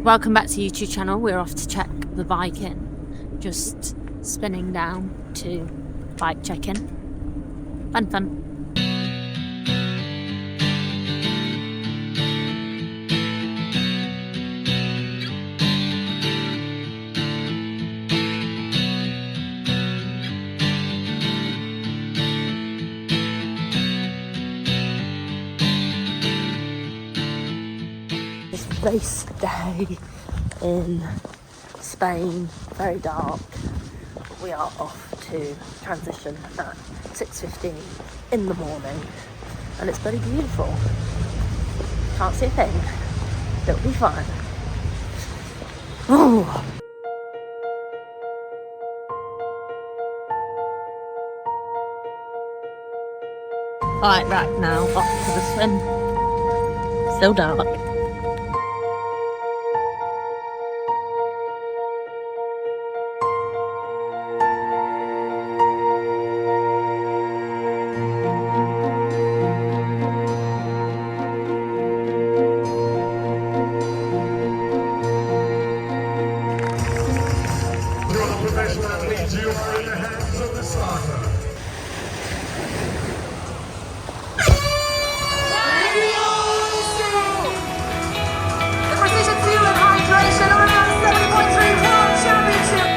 Welcome back to the YouTube channel. We're off to check the bike in. Just spinning down to bike check-in. Fun. Race day in Spain, very dark. We are off to transition at 6:15 in the morning and it's very beautiful. Can't see a thing. It'll be fun. Oh. Alright, right now off to the swim. Still dark. Professional athletes, you are in the hands of the starter. The Precision Fuel and Hydration around 7.3 World Championship.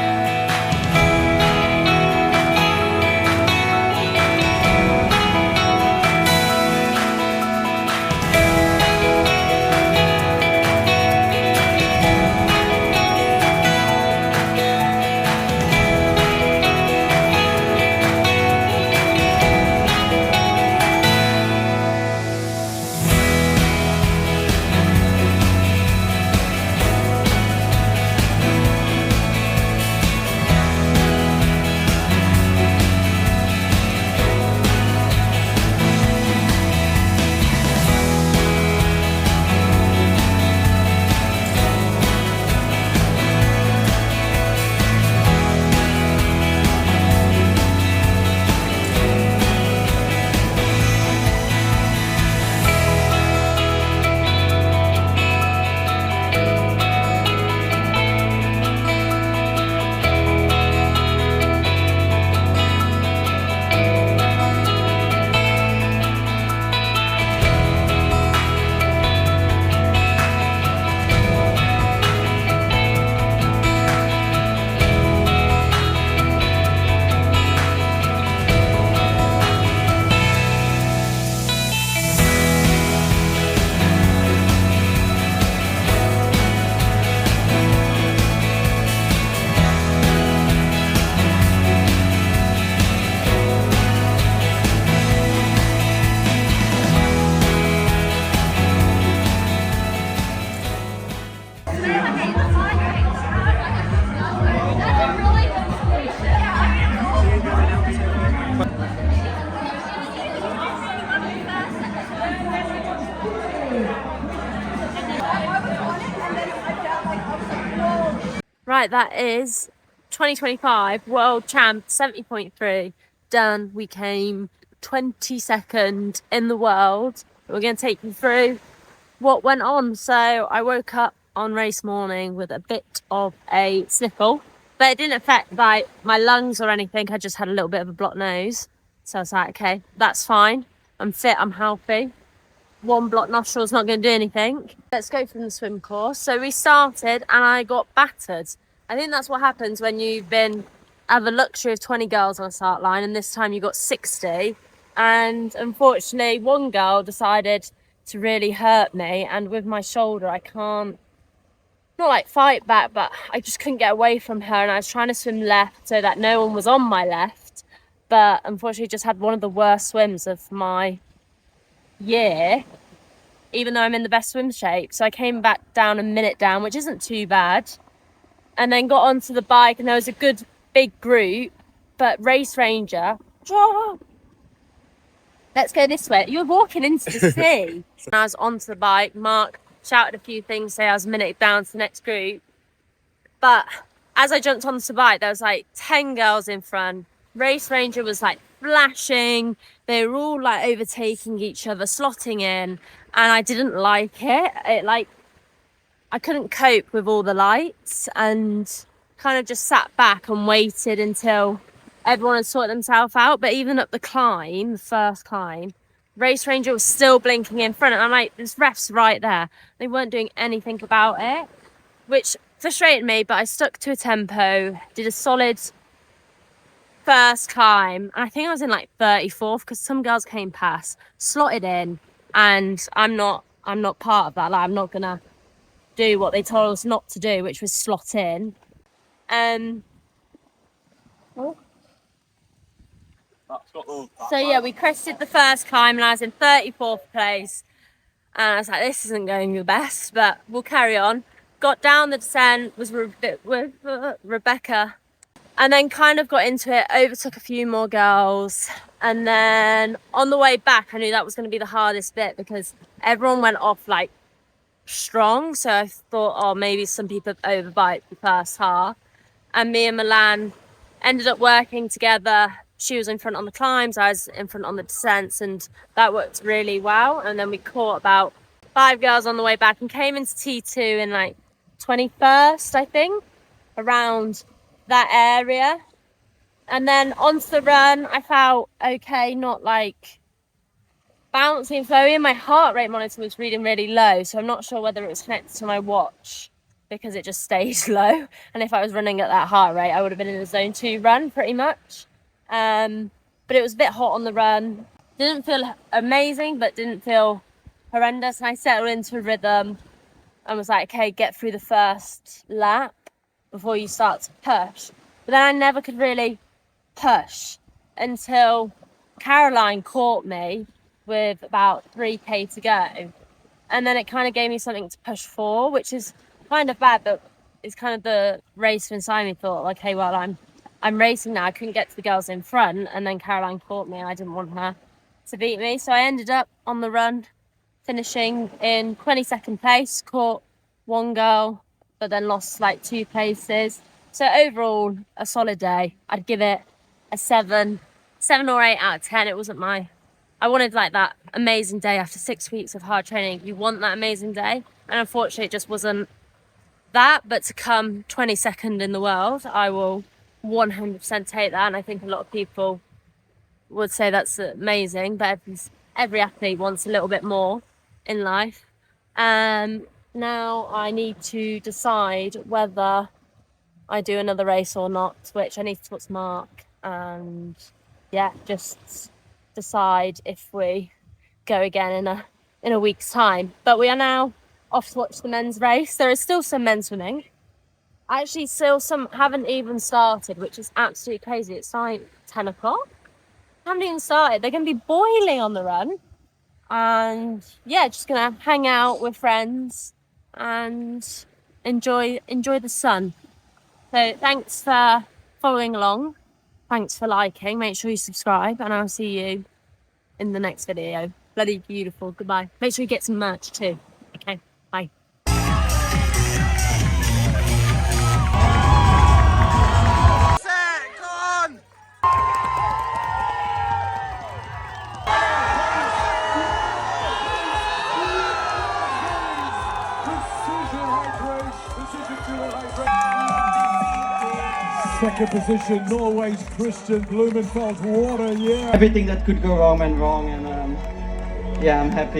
Right, that is 2025 World Champ 70.3 done. We came 22nd in the world. We're going to take you through what went on. So I woke up on race morning with a bit of a sniffle, but it didn't affect like my lungs or anything. I just had a little bit of a blocked nose. So I was like, okay, that's fine. I'm fit, I'm healthy. One blocked nostril is not going to do anything. Let's go from the swim course. So we started and I got battered. I think that's what happens when you've have a luxury of 20 girls on a start line, and this time you got 60. And unfortunately, one girl decided to really hurt me, and with my shoulder, I can't, not like fight back, but I just couldn't get away from her, and I was trying to swim left so that no one was on my left. But unfortunately, just had one of the worst swims of my year, even though I'm in the best swim shape. So I came back down a minute down, which isn't too bad, and then got onto the bike, and there was a good big group, but Race Ranger, let's go this way, you're walking into the sea. And I was onto the bike, Mark shouted a few things, say I was a minute down to the next group, but as I jumped onto the bike, there was like 10 girls in front. Race Ranger was like flashing, they were all like overtaking each other, slotting in, and I didn't like it. It like I couldn't cope with all the lights and kind of just sat back and waited until everyone had sorted themselves out. But even up the climb, the first climb, race ranger was still blinking in front, and I'm like, this ref's right there. They weren't doing anything about it, which frustrated me, but I stuck to a tempo, did a solid first climb, and I think I was in like 34th because some girls came past, slotted in, and I'm not part of that. Like, I'm not gonna do what they told us not to do, which was slot in. So yeah, we crested the first climb and I was in 34th place, and I was like, this isn't going the best, but we'll carry on. Got down the descent, was with Rebecca, and then kind of got into it, overtook a few more girls, and then on the way back I knew that was going to be the hardest bit because everyone went off like strong, so I thought, oh, maybe some people overbite the first half, and me and Milan ended up working together. She was in front on the climbs, I was in front on the descents, and that worked really well. And then we caught about 5 girls on the way back and came into T2 in like 21st, I think, around that area. And then onto the run, I felt okay, not like bouncy and flowy, and my heart rate monitor was reading really low, so I'm not sure whether it was connected to my watch because it just stayed low, and if I was running at that heart rate I would have been in a zone 2 run pretty much. But it was a bit hot on the run, didn't feel amazing but didn't feel horrendous, and I settled into a rhythm and was like, okay, get through the first lap before you start to push. But then I never could really push until Caroline caught me with about 3k to go, and then it kind of gave me something to push for, which is kind of bad, but it's kind of the race inside me thought, like, hey, well, I'm racing now. I couldn't get to the girls in front, and then Caroline caught me and I didn't want her to beat me, so I ended up on the run finishing in 22nd place, caught one girl but then lost like 2 places. So overall a solid day. I'd give it a 7 or 8 out of 10. It wasn't I wanted like that amazing day after 6 weeks of hard training. You want that amazing day, and unfortunately it just wasn't that. But to come 22nd in the world, I will 100% take that, and I think a lot of people would say that's amazing, but every athlete wants a little bit more in life. Now I need to decide whether I do another race or not, which I need to talk to Mark and just decide if we go again in a week's time. But we are now off to watch the men's race. There is still some men's swimming. Actually, still some haven't even started, which is absolutely crazy. It's like 10 o'clock. Haven't even started. They're going to be boiling on the run. And just going to hang out with friends and enjoy the sun. So thanks for following along. Thanks for liking. Make sure you subscribe, and I'll see you in the next video. Bloody beautiful. Goodbye. Make sure you get some merch too. Okay, bye. Second position, Norway's Christian Blumenfeld. What a year! Everything that could go wrong went wrong, and I'm happy.